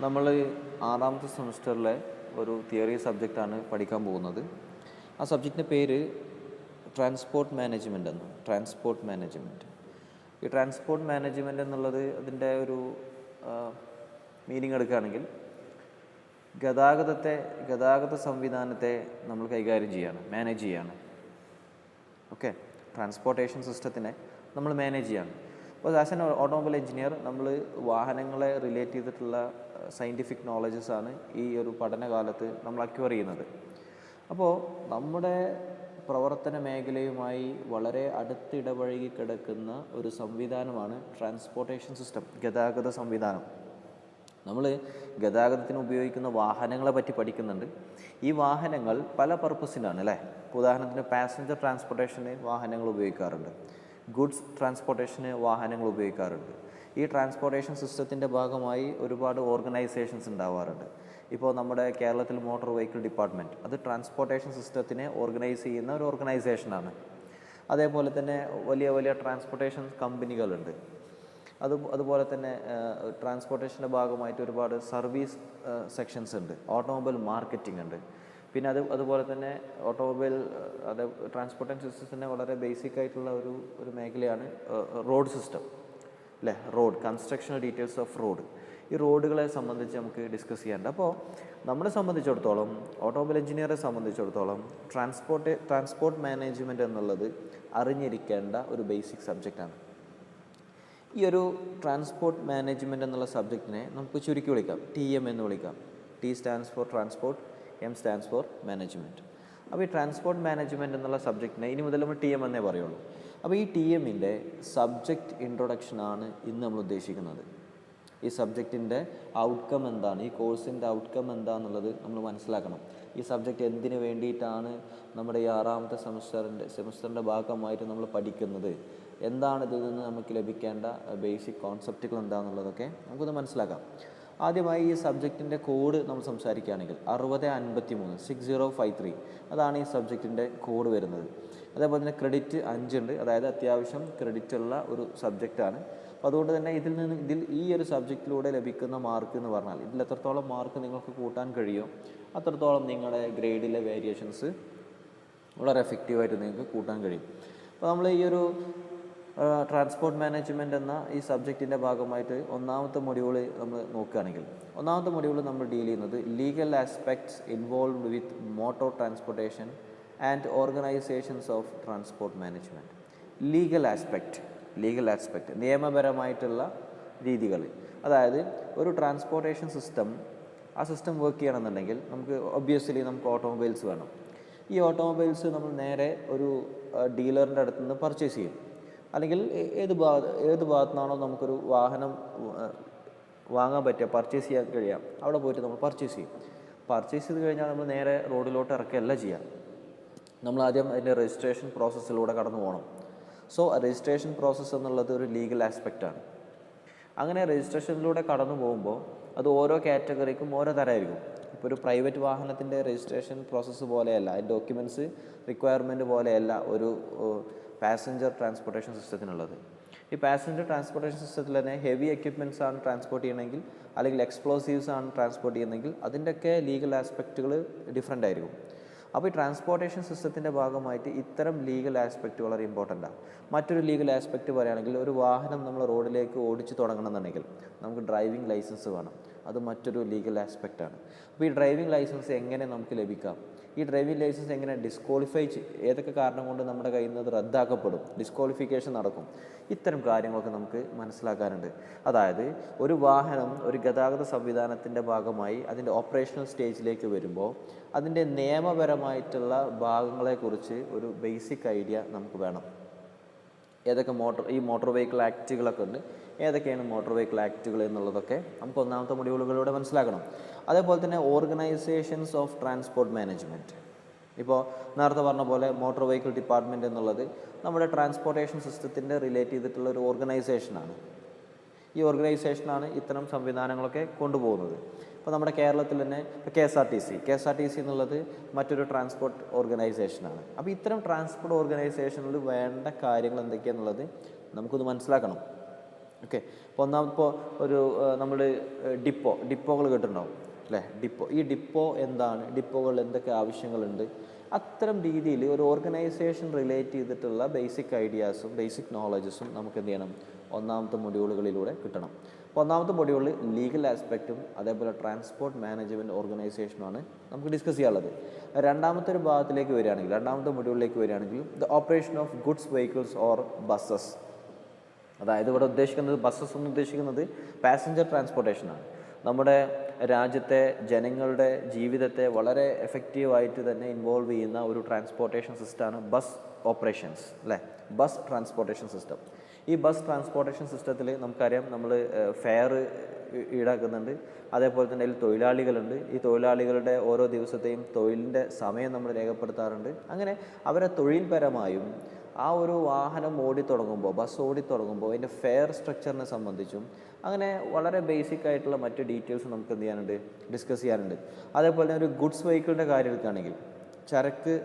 നമ്മൾ ആറാമത്തെ സെമസ്റ്ററിലെ ഒരു തിയറി സബ്ജക്റ്റാണ് പഠിക്കാൻ പോകുന്നത്. ആ സബ്ജക്റ്റിൻ്റെ പേര് ട്രാൻസ്പോർട്ട് മാനേജ്മെൻ്റ് എന്ന്. Transport management. ഈ ട്രാൻസ്പോർട്ട് മാനേജ്മെൻ്റ് എന്നുള്ളത് അതിൻ്റെ ഒരു മീനിങ് എടുക്കുകയാണെങ്കിൽ ഗതാഗത സംവിധാനത്തെ നമ്മൾ കൈകാര്യം ചെയ്യാണ്, മാനേജ് ചെയ്യാണ്. ഓക്കെ, ട്രാൻസ്പോർട്ടേഷൻ സിസ്റ്റത്തിനെ നമ്മൾ മാനേജ് ചെയ്യാണ്. അപ്പോൾ ആസ് എൻ ഓട്ടോമൊബൈൽ എഞ്ചിനീയർ നമ്മൾ വാഹനങ്ങളെ റിലേറ്റ് ചെയ്തിട്ടുള്ള സയൻറ്റിഫിക് നോളജസാണ് ഈ ഒരു പഠനകാലത്ത് നമ്മൾ അക്വയർ ചെയ്യുന്നത്. അപ്പോൾ നമ്മുടെ പ്രവർത്തന മേഖലയുമായി വളരെ അടുത്തിടപഴകി കിടക്കുന്ന ഒരു സംവിധാനമാണ് ട്രാൻസ്പോർട്ടേഷൻ സിസ്റ്റം, ഗതാഗത സംവിധാനം. നമ്മൾ ഗതാഗതത്തിന് ഉപയോഗിക്കുന്ന വാഹനങ്ങളെ പറ്റി പഠിക്കുന്നുണ്ട്. ഈ വാഹനങ്ങൾ പല പർപ്പസിനാണ് അല്ലേ. ഉദാഹരണത്തിന് പാസഞ്ചർ ട്രാൻസ്പോർട്ടേഷന് വാഹനങ്ങൾ ഉപയോഗിക്കാറുണ്ട്, ഗുഡ്സ് ട്രാൻസ്പോർട്ടേഷന് വാഹനങ്ങൾ ഉപയോഗിക്കാറുണ്ട്. ഈ ട്രാൻസ്പോർട്ടേഷൻ സിസ്റ്റത്തിൻ്റെ ഭാഗമായി ഒരുപാട് ഓർഗനൈസേഷൻസ് ഉണ്ടാവാറുണ്ട്. ഇപ്പോൾ നമ്മുടെ കേരളത്തിൽ മോട്ടോർ വെഹിക്കിൾ ഡിപ്പാർട്ട്മെൻറ്റ്, അത് ട്രാൻസ്പോർട്ടേഷൻ സിസ്റ്റത്തിനെ ഓർഗനൈസ് ചെയ്യുന്ന ഒരു ഓർഗനൈസേഷനാണ്. അതേപോലെ തന്നെ വലിയ വലിയ ട്രാൻസ്പോർട്ടേഷൻ കമ്പനികളുണ്ട്. അതുപോലെ തന്നെ ട്രാൻസ്പോർട്ടേഷൻ്റെ ഭാഗമായിട്ട് ഒരുപാട് സർവീസ് സെക്ഷൻസ് ഉണ്ട്, ഓട്ടോമൊബൈൽ മാർക്കറ്റിംഗ് ഉണ്ട്. പിന്നെ അതുപോലെ തന്നെ ഓട്ടോമൊബൈൽ ട്രാൻസ്പോർട്ടേഷൻ സിസ്റ്റത്തിൻ്റെ വളരെ ബേസിക് ആയിട്ടുള്ള ഒരു മേഖലയാണ് റോഡ് സിസ്റ്റം അല്ലേ. Road constructional details off road, ഈ റോഡുകളെ സംബന്ധിച്ച് നമുക്ക് ഡിസ്കസ് ചെയ്യാനുണ്ട്. അപ്പോൾ നമ്മളെ സംബന്ധിച്ചിടത്തോളം, ഓട്ടോമൊബൈൽ എഞ്ചിനീയറെ സംബന്ധിച്ചിടത്തോളം ട്രാൻസ്പോർട്ട് മാനേജ്മെൻറ്റ് എന്നുള്ളത് അറിഞ്ഞിരിക്കേണ്ട ഒരു ബേസിക് സബ്ജക്റ്റാണ്. ഈ ഒരു ട്രാൻസ്പോർട്ട് മാനേജ്മെൻറ്റ് എന്നുള്ള സബ്ജക്റ്റിനെ നമുക്ക് ചുരുക്കി വിളിക്കാം TM എന്ന് വിളിക്കാം. T stands for transport, M stands for management. അപ്പോൾ ഈ ട്രാൻസ്പോർട്ട് മാനേജ്മെൻറ്റ് എന്നുള്ള സബ്ജക്റ്റിനെ ഇനി മുതൽ നമ്മൾ TM എന്നേ പറയുള്ളൂ. അപ്പോൾ ഈ TMൻ്റെ സബ്ജക്റ്റ് ഇൻട്രൊഡക്ഷനാണ് ഇന്ന് നമ്മൾ ഉദ്ദേശിക്കുന്നത്. ഈ സബ്ജക്റ്റിൻ്റെ ഔട്ട്കം എന്താണ്, ഈ കോഴ്സിൻ്റെ ഔട്ട്കം എന്താണെന്നുള്ളത് നമ്മൾ മനസ്സിലാക്കണം. ഈ സബ്ജക്റ്റ് എന്തിനു വേണ്ടിയിട്ടാണ് നമ്മുടെ ഈ ആറാമത്തെ സെമസ്റ്ററിൻ്റെ ഭാഗമായിട്ട് നമ്മൾ പഠിക്കുന്നത്, എന്താണ് ഇതിൽ നിന്ന് നമുക്ക് ലഭിക്കേണ്ട ബേസിക് കോൺസെപ്റ്റുകൾ എന്താണെന്നുള്ളതൊക്കെ നമുക്കൊന്ന് മനസ്സിലാക്കാം. ആദ്യമായി ഈ സബ്ജക്റ്റിൻ്റെ കോഡ് നമ്മൾ സംസാരിക്കുകയാണെങ്കിൽ 6053 6053 അതാണ് ഈ സബ്ജക്റ്റിൻ്റെ കോഡ് വരുന്നത്. അതേപോലെ തന്നെ ക്രെഡിറ്റ് 5 ഉണ്ട്, അതായത് അത്യാവശ്യം ക്രെഡിറ്റ് ഉള്ള ഒരു സബ്ജക്റ്റാണ്. അപ്പോൾ അതുകൊണ്ട് തന്നെ ഇതിൽ ഈ ഒരു സബ്ജക്റ്റിലൂടെ ലഭിക്കുന്ന മാർക്ക് എന്ന് പറഞ്ഞാൽ ഇതിൽ എത്രത്തോളം മാർക്ക് നിങ്ങൾക്ക് കൂട്ടാൻ കഴിയുമോ അത്രത്തോളം നിങ്ങളുടെ ഗ്രേഡിലെ വേരിയേഷൻസ് വളരെ എഫക്റ്റീവായിട്ട് നിങ്ങൾക്ക് കൂട്ടാൻ കഴിയും. അപ്പോൾ നമ്മൾ ഈ ഒരു ട്രാൻസ്പോർട്ട് മാനേജ്മെൻറ്റ് എന്ന ഈ സബ്ജക്റ്റിൻ്റെ ഭാഗമായിട്ട് ഒന്നാമത്തെ മൊഡ്യൂൾ നമ്മൾ നോക്കുകയാണെങ്കിൽ, ഒന്നാമത്തെ മൊഡ്യൂൾ നമ്മൾ ഡീൽ ചെയ്യുന്നത് legal aspects involved with motor transportation and organisations of transport management. Legal aspect നിയമപരമായിട്ടുള്ള രീതികൾ. അതായത് ഒരു ട്രാൻസ്പോർട്ടേഷൻ സിസ്റ്റം, ആ സിസ്റ്റം വർക്ക് ചെയ്യണമെന്നുണ്ടെങ്കിൽ നമുക്ക് ഓട്ടോമൊബൈൽസ് വേണം. ഈ ഓട്ടോമൊബൈൽസ് നമ്മൾ നേരെ ഒരു ഡീലറിൻ്റെ അടുത്ത് നിന്ന് പർച്ചേസ് ചെയ്യും. അല്ലെങ്കിൽ ഏത് ഭാഗത്തു നിന്നാണോ നമുക്കൊരു വാഹനം വാങ്ങാൻ പറ്റുക, പർച്ചേസ് ചെയ്യാൻ കഴിയാം, അവിടെ പോയിട്ട് നമ്മൾ പർച്ചേസ് ചെയ്യും. പർച്ചേസ് ചെയ്ത് കഴിഞ്ഞാൽ നമ്മൾ നേരെ റോഡിലോട്ട് ഇറക്കുകയല്ല ചെയ്യാം. നമ്മൾ ആദ്യം അതിൻ്റെ രജിസ്ട്രേഷൻ പ്രോസസ്സിലൂടെ കടന്നു പോകണം. സോ രജിസ്ട്രേഷൻ പ്രോസസ്സ് എന്നുള്ളത് ഒരു ലീഗൽ ആസ്പെക്റ്റാണ്. അങ്ങനെ രജിസ്ട്രേഷനിലൂടെ കടന്നു പോകുമ്പോൾ അത് ഓരോ കാറ്റഗറിക്കും ഓരോ തരമായിരിക്കും. ഇപ്പോൾ ഒരു പ്രൈവറ്റ് വാഹനത്തിൻ്റെ രജിസ്ട്രേഷൻ പ്രോസസ്സ് പോലെയല്ല, അതിൻ്റെ ഡോക്യുമെൻറ്റ്സ് റിക്വയർമെൻറ്റ് പോലെയല്ല ഒരു പാസഞ്ചർ ട്രാൻസ്പോർട്ടേഷൻ സിസ്റ്റത്തിനുള്ളത്. ഈ പാസഞ്ചർ ട്രാൻസ്പോർട്ടേഷൻ സിസ്റ്റത്തിൽ തന്നെ ഹെവി എക്യുപ്മെൻറ്റ്സ് ആണ് ട്രാൻസ്പോർട്ട് ചെയ്യണമെങ്കിൽ, അല്ലെങ്കിൽ എക്സ്പ്ലോസീവ്സ് ആണ് ട്രാൻസ്പോർട്ട് ചെയ്യുന്നതെങ്കിൽ അതിൻ്റെയൊക്കെ ലീഗൽ ആസ്പെക്റ്റുകൾ ഡിഫറെൻ്റ് ആയിരിക്കും. അപ്പോൾ ഈ ട്രാൻസ്പോർട്ടേഷൻ സിസ്റ്റത്തിൻ്റെ ഭാഗമായിട്ട് ഇത്തരം ലീഗൽ ആസ്പെക്റ്റ് വളരെ ഇമ്പോർട്ടൻ്റാണ്. മറ്റൊരു ലീഗൽ ആസ്പെക്റ്റ് പറയുകയാണെങ്കിൽ, ഒരു വാഹനം നമ്മൾ റോഡിലേക്ക് ഓടിച്ച് തുടങ്ങണമെന്നുണ്ടെങ്കിൽ നമുക്ക് ഡ്രൈവിംഗ് ലൈസൻസ് വേണം. അത് മറ്റൊരു ലീഗൽ ആസ്പെക്റ്റാണ്. അപ്പോൾ ഈ ഡ്രൈവിംഗ് ലൈസൻസ് എങ്ങനെ നമുക്ക് ലഭിക്കാം, ഈ ഡ്രൈവിംഗ് ലൈസൻസ് എങ്ങനെ ഏതൊക്കെ കാരണം കൊണ്ട് നമ്മുടെ കയ്യിൽ നിന്ന് അത് റദ്ദാക്കപ്പെടും, ഡിസ്ക്വാളിഫിക്കേഷൻ നടക്കും, ഇത്തരം കാര്യങ്ങളൊക്കെ നമുക്ക് മനസ്സിലാക്കാനുണ്ട്. അതായത് ഒരു വാഹനം ഒരു ഗതാഗത സംവിധാനത്തിൻ്റെ ഭാഗമായി അതിൻ്റെ ഓപ്പറേഷണൽ സ്റ്റേജിലേക്ക് വരുമ്പോൾ അതിൻ്റെ നിയമപരമായിട്ടുള്ള ഭാഗങ്ങളെക്കുറിച്ച് ഒരു ബേസിക് ഐഡിയ നമുക്ക് വേണം. ഏതൊക്കെ മോട്ടോർ വെഹിക്കിൾ ആക്റ്റുകളൊക്കെ ഉണ്ട്, ഏതൊക്കെയാണ് മോട്ടോർ വെഹിക്കിൾ ആക്റ്റുകൾ എന്നുള്ളതൊക്കെ നമുക്ക് ഒന്നാമത്തെ മൊഡ്യൂളുകളിലൂടെ മനസ്സിലാക്കണം. അതേപോലെ തന്നെ ഓർഗനൈസേഷൻസ് ഓഫ് ട്രാൻസ്പോർട്ട് മാനേജ്മെൻറ്റ്. ഇപ്പോൾ നേരത്തെ പറഞ്ഞ പോലെ മോട്ടോർ വെഹിക്കിൾ ഡിപ്പാർട്ട്മെൻറ്റ് എന്നുള്ളത് നമ്മുടെ ട്രാൻസ്പോർട്ടേഷൻ സിസ്റ്റത്തിൻ്റെ റിലേറ്റ് ചെയ്തിട്ടുള്ള ഒരു ഓർഗനൈസേഷനാണ്. ഈ ഓർഗനൈസേഷനാണ് ഇത്തരം സംവിധാനങ്ങളൊക്കെ കൊണ്ടുപോകുന്നത്. ഇപ്പോൾ നമ്മുടെ കേരളത്തിൽ തന്നെ KSRTC എന്നുള്ളത് മറ്റൊരു ട്രാൻസ്പോർട്ട് ഓർഗനൈസേഷനാണ്. അപ്പോൾ ഇത്തരം ട്രാൻസ്പോർട്ട് ഓർഗനൈസേഷനിൽ വേണ്ട കാര്യങ്ങൾ എന്തൊക്കെയാണെന്നുള്ളത് നമുക്കൊന്ന് മനസ്സിലാക്കണം. ഓക്കെ. അപ്പോൾ ഒന്നാമത് ഒരു നമ്മൾ ഡിപ്പോകൾ കേട്ടിട്ടുണ്ടാവും അല്ലേ? ഈ ഡിപ്പോ എന്താണ്, ഡിപ്പോകളിൽ എന്തൊക്കെ ആവശ്യങ്ങളുണ്ട്, അത്തരം രീതിയിൽ ഒരു ഓർഗനൈസേഷൻ റിലേറ്റ് ചെയ്തിട്ടുള്ള ബേസിക് ഐഡിയാസും ബേസിക് നോളജസും നമുക്ക് എന്ത് ചെയ്യണം, ഒന്നാമത്തെ മൊഡ്യൂളുകളിലൂടെ കിട്ടണം. അപ്പോൾ ഒന്നാമത്തെ മൊഡ്യൂളിൽ ലീഗൽ ആസ്പെക്റ്റും അതേപോലെ ട്രാൻസ്പോർട്ട് മാനേജ്മെൻറ്റ് ഓർഗനൈസേഷനുമാണ് നമുക്ക് ഡിസ്കസ് ചെയ്യാനുള്ളത്. രണ്ടാമത്തെ ഒരു ഭാഗത്തിലേക്ക് വരികയാണെങ്കിൽ, രണ്ടാമത്തെ മൊഡ്യൂളിലേക്ക് വരികയാണെങ്കിൽ the operation of goods vehicles or buses. അതായത് ഇവിടെ ഉദ്ദേശിക്കുന്നത്, ബസ്സസ് എന്ന് ഉദ്ദേശിക്കുന്നത് പാസഞ്ചർ ട്രാൻസ്പോർട്ടേഷനാണ്. നമ്മുടെ രാജ്യത്തെ ജനങ്ങളുടെ ജീവിതത്തെ വളരെ എഫക്റ്റീവായിട്ട് തന്നെ ഇൻവോൾവ് ചെയ്യുന്ന ഒരു ട്രാൻസ്പോർട്ടേഷൻ സിസ്റ്റമാണ് ബസ് ഓപ്പറേഷൻസ് അല്ലേ, ബസ് ട്രാൻസ്പോർട്ടേഷൻ സിസ്റ്റം. ഈ ബസ് ട്രാൻസ്പോർട്ടേഷൻ സിസ്റ്റത്തിൽ നമുക്കറിയാം, നമ്മൾ ഫെയർ ഈടാക്കുന്നുണ്ട്, അതേപോലെ തന്നെ അതിൽ തൊഴിലാളികളുണ്ട്. ഈ തൊഴിലാളികളുടെ ഓരോ ദിവസത്തെയും തൊഴിലിൻ്റെ സമയം നമ്മൾ രേഖപ്പെടുത്താറുണ്ട്. അങ്ങനെ അവരെ തൊഴിൽപരമായും ആ ഒരു വാഹനം ഓടിത്തുടങ്ങുമ്പോൾ, ബസ് ഓടിത്തുടങ്ങുമ്പോൾ അതിൻ്റെ ഫെയർ സ്ട്രക്ചറിനെ സംബന്ധിച്ചും അങ്ങനെ വളരെ ബേസിക് ആയിട്ടുള്ള മറ്റ് ഡീറ്റെയിൽസ് നമുക്ക് എന്ത് ചെയ്യാനുണ്ട്, ഡിസ്കസ് ചെയ്യാനുണ്ട്. അതേപോലെ തന്നെ ഒരു ഗുഡ്സ് വെഹിക്കിളിൻ്റെ കാര്യം എടുക്കുകയാണെങ്കിൽ ചരക്ക്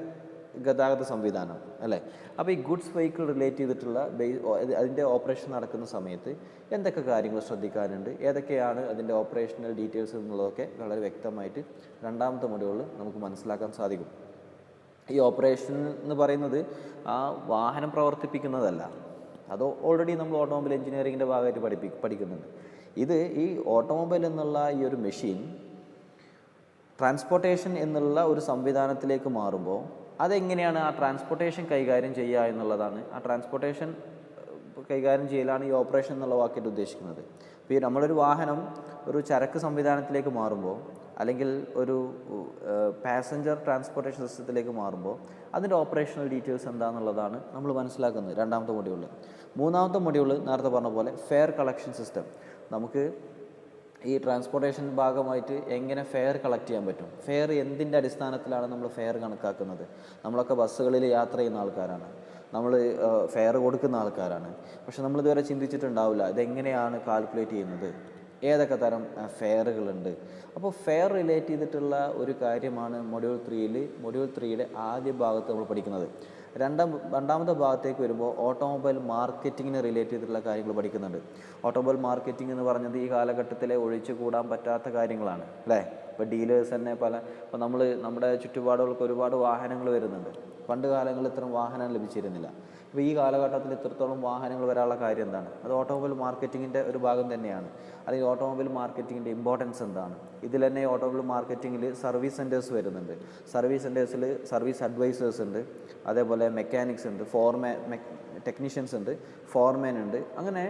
ഗതാഗത സംവിധാനം അല്ലേ. അപ്പോൾ ഈ ഗുഡ്സ് വെഹിക്കിൾ റിലേറ്റ് ചെയ്തിട്ടുള്ള അതിൻ്റെ ഓപ്പറേഷൻ നടക്കുന്ന സമയത്ത് എന്തൊക്കെ കാര്യങ്ങൾ ശ്രദ്ധിക്കാനുണ്ട്, ഏതൊക്കെയാണ് അതിൻ്റെ ഓപ്പറേഷണൽ ഡീറ്റെയിൽസ് എന്നുള്ളതൊക്കെ വളരെ വ്യക്തമായിട്ട് രണ്ടാമത്തെ മൊഡ്യൂളിൽ നമുക്ക് മനസ്സിലാക്കാൻ സാധിക്കും. ഈ ഓപ്പറേഷൻ എന്ന് പറയുന്നത് ആ വാഹനം പ്രവർത്തിപ്പിക്കുന്നതല്ല, അത് ഓൾറെഡി നമ്മൾ ഓട്ടോമൊബൈൽ എഞ്ചിനീയറിങ്ങിൻ്റെ ഭാഗമായിട്ട് പഠിക്കുന്നുണ്ട്. ഇത് ഈ ഓട്ടോമൊബൈൽ എന്നുള്ള ഈ ഒരു മെഷീൻ ട്രാൻസ്പോർട്ടേഷൻ എന്നുള്ള ഒരു സംവിധാനത്തിലേക്ക് മാറുമ്പോൾ അതെങ്ങനെയാണ് ആ ട്രാൻസ്പോർട്ടേഷൻ കൈകാര്യം ചെയ്യുക എന്നുള്ളതാണ്. ആ ട്രാൻസ്പോർട്ടേഷൻ കൈകാര്യം ചെയ്യലാണ് ഈ ഓപ്പറേഷൻ എന്നുള്ള വാക്കിയിട്ട് ഉദ്ദേശിക്കുന്നത്. ഇപ്പോൾ ഈ നമ്മളൊരു വാഹനം ഒരു ചരക്ക് സംവിധാനത്തിലേക്ക് മാറുമ്പോൾ, അല്ലെങ്കിൽ ഒരു പാസഞ്ചർ ട്രാൻസ്പോർട്ടേഷൻ സിസ്റ്റത്തിലേക്ക് മാറുമ്പോൾ അതിൻ്റെ ഓപ്പറേഷണൽ ഡീറ്റെയിൽസ് എന്താണെന്നുള്ളതാണ് നമ്മൾ മനസ്സിലാക്കുന്നത് രണ്ടാമത്തെ മൊഡ്യൂളിൽ. മൂന്നാമത്തെ മൊഡ്യൂളിൽ നേരത്തെ പറഞ്ഞ പോലെ ഫെയർ കളക്ഷൻ സിസ്റ്റം. നമുക്ക് ഈ ട്രാൻസ്പോർട്ടേഷൻ ഭാഗമായിട്ട് എങ്ങനെ ഫെയർ കളക്ട് ചെയ്യാൻ പറ്റും, ഫെയർ എന്തിൻ്റെ അടിസ്ഥാനത്തിലാണ് നമ്മൾ ഫെയർ കണക്കാക്കുന്നത്. നമ്മളൊക്കെ ബസ്സുകളിൽ യാത്ര ചെയ്യുന്ന ആൾക്കാരാണ്, നമ്മൾ ഫെയർ കൊടുക്കുന്ന ആൾക്കാരാണ്. പക്ഷെ നമ്മളിതുവരെ ചിന്തിച്ചിട്ടുണ്ടാവില്ല ഇതെങ്ങനെയാണ് കാൽക്കുലേറ്റ് ചെയ്യുന്നത്, ഏതൊക്കെ തരം ഫെയറുകളുണ്ട്. അപ്പോൾ ഫെയർ റിലേറ്റ് ചെയ്തിട്ടുള്ള ഒരു കാര്യമാണ് മൊഡ്യൂൾ 3യുടെ ആദ്യ ഭാഗത്ത് നമ്മൾ പഠിക്കുന്നത്. രണ്ടാമത്തെ ഭാഗത്തേക്ക് വരുമ്പോൾ ഓട്ടോമൊബൈൽ മാർക്കറ്റിങ്ങിന് റിലേറ്റ് ചെയ്തിട്ടുള്ള കാര്യങ്ങൾ പഠിക്കുന്നുണ്ട്. ഓട്ടോമൊബൈൽ മാർക്കറ്റിംഗ് എന്ന് പറഞ്ഞത് ഈ കാലഘട്ടത്തിലെ ഒഴിച്ചു കൂടാൻ പറ്റാത്ത കാര്യങ്ങളാണ് അല്ലേ. ഇപ്പോൾ ഡീലേഴ്സ് തന്നെ ഇപ്പോൾ നമ്മുടെ ചുറ്റുപാടുകൾക്ക് ഒരുപാട് വാഹനങ്ങൾ വരുന്നുണ്ട്. പണ്ട് കാലങ്ങളിൽ ഇത്തരം വാഹനം ലഭിച്ചിരുന്നില്ല. ഇപ്പോൾ ഈ കാലഘട്ടത്തിൽ ഇത്രത്തോളം വാഹനങ്ങൾ വരാനുള്ള കാര്യം എന്താണ്? അത് ഓട്ടോമൊബൈൽ മാർക്കറ്റിങ്ങിൻ്റെ ഒരു ഭാഗം തന്നെയാണ്. അല്ലെങ്കിൽ ഓട്ടോമൊബൈൽ മാർക്കറ്റിങ്ങിൻ്റെ ഇമ്പോർട്ടൻസ് എന്താണ്? ഇതിൽ തന്നെ ഓട്ടോമൊബൈൽ മാർക്കറ്റിങ്ങിൽ സർവീസ് സെൻറ്റേഴ്സ് വരുന്നുണ്ട്. സർവീസ് സെൻറ്റേഴ്സിൽ സർവീസ് അഡ്വൈസേഴ്സ് ഉണ്ട്, അതേപോലെ മെക്കാനിക്സ് ഉണ്ട്, ടെക്നീഷ്യൻസ് ഉണ്ട്, ഫോർമാൻ ഉണ്ട്. അങ്ങനെ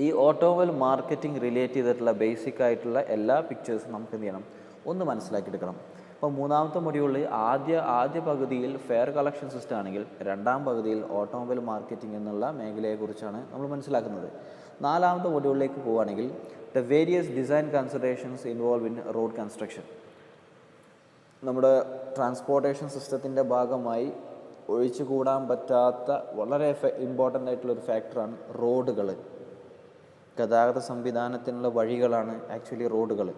ഈ ഓട്ടോമൊബൈൽ മാർക്കറ്റിംഗ് റിലേറ്റ് ചെയ്തിട്ടുള്ള ബേസിക് ആയിട്ടുള്ള എല്ലാ പിക്ചേഴ്സും നമുക്ക് എന്ത് ചെയ്യണം, ഒന്ന് മനസ്സിലാക്കിയെടുക്കണം. അപ്പോൾ മൂന്നാമത്തെ മൊഡ്യൂളിൽ ആദ്യ പകുതിയിൽ ഫെയർ കളക്ഷൻ സിസ്റ്റം ആണെങ്കിൽ രണ്ടാം പകുതിയിൽ ഓട്ടോമൊബൈൽ മാർക്കറ്റിംഗ് എന്നുള്ള മേഖലയെക്കുറിച്ചാണ് നമ്മൾ മനസ്സിലാക്കുന്നത്. നാലാമത്തെ മൊഡ്യൂളിലേക്ക് പോവുകയാണെങ്കിൽ the various design considerations involve in road construction. നമ്മുടെ ട്രാൻസ്പോർട്ടേഷൻ സിസ്റ്റത്തിൻ്റെ ഭാഗമായി ഒഴിച്ചുകൂടാൻ പറ്റാത്ത വളരെ ഇമ്പോർട്ടൻ്റ് ആയിട്ടുള്ളൊരു ഫാക്ടറാണ് റോഡുകൾ. ഗതാഗത സംവിധാനത്തിനുള്ള വഴികളാണ് ആക്ച്വലി റോഡുകൾ.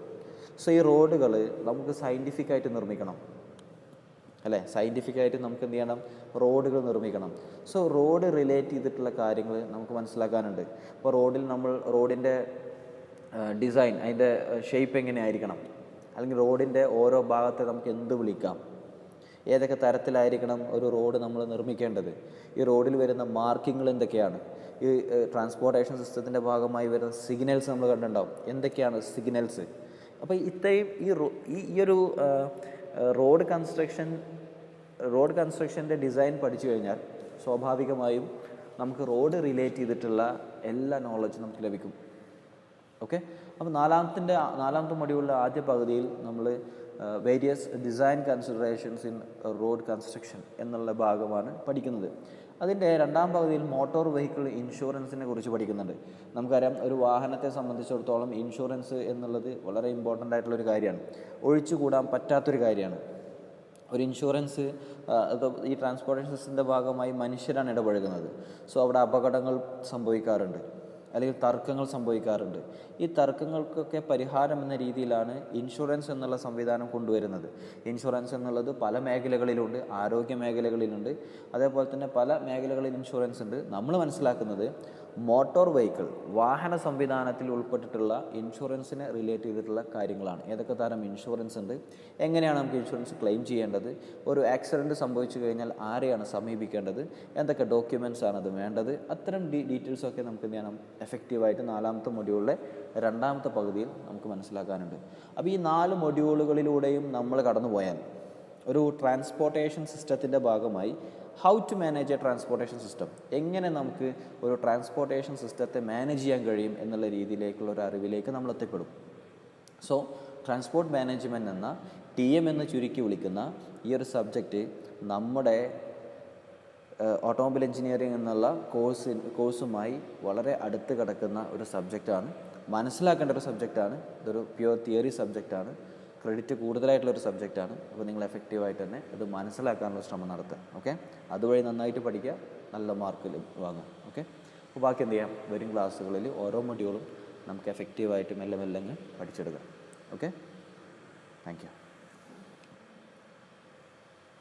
സോ ഈ റോഡുകൾ നമുക്ക് സയൻറ്റിഫിക്കായിട്ട് നിർമ്മിക്കണം അല്ലേ. സയൻറ്റിഫിക്കായിട്ട് നമുക്ക് എന്ത് ചെയ്യണം, റോഡുകൾ നിർമ്മിക്കണം. സോ റോഡ് റിലേറ്റ് ചെയ്തിട്ടുള്ള കാര്യങ്ങൾ നമുക്ക് മനസ്സിലാക്കാനുണ്ട്. അപ്പോൾ റോഡിൻ്റെ ഡിസൈൻ, അതിൻ്റെ ഷേപ്പ് എങ്ങനെയായിരിക്കണം, അല്ലെങ്കിൽ റോഡിൻ്റെ ഓരോ ഭാഗത്തെ നമുക്ക് എന്ത് വിളിക്കാം, ഏതൊക്കെ തരത്തിലായിരിക്കണം ഒരു റോഡ് നമ്മൾ നിർമ്മിക്കേണ്ടത്, ഈ റോഡിൽ വരുന്ന മാർക്കിങ്ങൾ എന്തൊക്കെയാണ്, ഈ ട്രാൻസ്പോർട്ടേഷൻ സിസ്റ്റത്തിൻ്റെ ഭാഗമായി വരുന്ന സിഗ്നൽസ് നമ്മൾ കണ്ടിട്ടുണ്ടാവും, എന്തൊക്കെയാണ് സിഗ്നൽസ്. അപ്പോൾ ഇത്രയും ഈ ഒരു റോഡ് കൺസ്ട്രക്ഷൻ്റെ ഡിസൈൻ പഠിച്ചു കഴിഞ്ഞാൽ സ്വാഭാവികമായും നമുക്ക് റോഡ് റിലേറ്റ് ചെയ്തിട്ടുള്ള എല്ലാ നോളജും നമുക്ക് ലഭിക്കും. ഓക്കെ. അപ്പോൾ നാലാമത്തെ മൊഡ്യൂളിലെ ആദ്യ പകുതിയിൽ നമ്മൾ various design considerations in road construction എന്നുള്ള ഭാഗമാണ് പഠിക്കുന്നത്. അതിൻ്റെ രണ്ടാം പകുതിയിൽ മോട്ടോർ വെഹിക്കിൾ ഇൻഷുറൻസിനെ കുറിച്ച് പഠിക്കുന്നുണ്ട്. നമുക്കറിയാം, ഒരു വാഹനത്തെ സംബന്ധിച്ചിടത്തോളം ഇൻഷുറൻസ് എന്നുള്ളത് വളരെ ഇമ്പോർട്ടൻ്റ് ആയിട്ടുള്ളൊരു കാര്യമാണ്, ഒഴിച്ചുകൂടാൻ പറ്റാത്തൊരു കാര്യമാണ്. ഒരു ഇൻഷുറൻസ് ഈ ട്രാൻസ്പോർട്ടേഷൻ സിസ്റ്റത്തിൻ്റെ ഭാഗമായി മനുഷ്യരാണ് ഇടപഴകുന്നത്. സോ അവിടെ അപകടങ്ങൾ സംഭവിക്കാറുണ്ട്, അല്ലെങ്കിൽ തർക്കങ്ങൾ സംഭവിക്കാറുണ്ട്. ഈ തർക്കങ്ങൾക്കൊക്കെ പരിഹാരം എന്ന രീതിയിലാണ് ഇൻഷുറൻസ് എന്നുള്ള സംവിധാനം കൊണ്ടുവരുന്നത്. ഇൻഷുറൻസ് എന്നുള്ളത് പല മേഖലകളിലുണ്ട്, ആരോഗ്യ മേഖലകളിലുണ്ട്, അതേപോലെ തന്നെ പല മേഖലകളിൽ ഇൻഷുറൻസ് ഉണ്ട്. നമ്മൾ മനസ്സിലാക്കുന്നത് മോട്ടോർ വെഹിക്കിൾ വാഹന സംവിധാനത്തിൽ ഉൾപ്പെട്ടിട്ടുള്ള ഇൻഷുറൻസിനെ റിലേറ്റ് ചെയ്തിട്ടുള്ള കാര്യങ്ങളാണ്. ഏതൊക്കെ തരം ഇൻഷുറൻസ് ഉണ്ട്, എങ്ങനെയാണ് നമുക്ക് ഇൻഷുറൻസ് ക്ലെയിം ചെയ്യേണ്ടത്, ഒരു ആക്സിഡൻറ്റ് സംഭവിച്ചു കഴിഞ്ഞാൽ ആരെയാണ് സമീപിക്കേണ്ടത്, എന്തൊക്കെ ഡോക്യുമെൻറ്റ്സ് ആണ് അത് വേണ്ടത്, അത്തരം ഡീറ്റെയിൽസൊക്കെ നമുക്ക് എന്ത് ചെയ്യണം എഫക്റ്റീവായിട്ട് 4ാമത്തെ മൊഡ്യൂളിലെ 2ാമത്തെ പകുതിയിൽ നമുക്ക് മനസ്സിലാക്കാനുണ്ട്. അപ്പോൾ ഈ 4 മൊഡ്യൂളുകളിലൂടെയും നമ്മൾ കടന്നു പോയാൽ ഒരു ട്രാൻസ്പോർട്ടേഷൻ സിസ്റ്റത്തിൻ്റെ ഭാഗമായി how to manage a transportation system, എങ്ങനെ നമുക്ക് ഒരു ട്രാൻസ്പോർട്ടേഷൻ സിസ്റ്റത്തെ മാനേജ് ചെയ്യാൻ കഴിയും എന്നുള്ള രീതിയിലേക്കുള്ള ഒരു അറിവിലേക്ക് നമ്മൾ എത്തിപ്പെടും. സോ ട്രാൻസ്പോർട്ട് മാനേജ്മെൻറ്റ് എന്ന TM എന്ന് ചുരുക്കി വിളിക്കുന്ന ഈ ഒരു സബ്ജക്റ്റ് നമ്മുടെ ഓട്ടോമൊബൈൽ എഞ്ചിനീയറിംഗ് എന്നുള്ള കോഴ്സുമായി വളരെ അടുത്ത് കിടക്കുന്ന ഒരു സബ്ജക്റ്റാണ്. മനസ്സിലാക്കേണ്ട ഒരു സബ്ജക്റ്റാണ്. ഇതൊരു പ്യുവർ തിയറി സബ്ജക്റ്റാണ്. ക്രെഡിറ്റ് കൂടുതലായിട്ടുള്ളൊരു സബ്ജക്റ്റാണ്. അപ്പോൾ നിങ്ങൾ എഫക്റ്റീവായിട്ട് തന്നെ ഇത് മനസ്സിലാക്കാനുള്ള ശ്രമം നടത്തുക. ഓക്കെ, അതുവഴി നന്നായിട്ട് പഠിക്കുക, നല്ല മാർക്ക് വാങ്ങുക. ഓക്കെ, അപ്പോൾ ബാക്കി എന്ത് ചെയ്യാം, വരും ക്ലാസ്സുകളിൽ ഓരോ മൊഡ്യൂളും നമുക്ക് എഫക്റ്റീവായിട്ട് മെല്ലെ മെല്ലെ പഠിച്ചെടുക്കാം. Okay, thank you.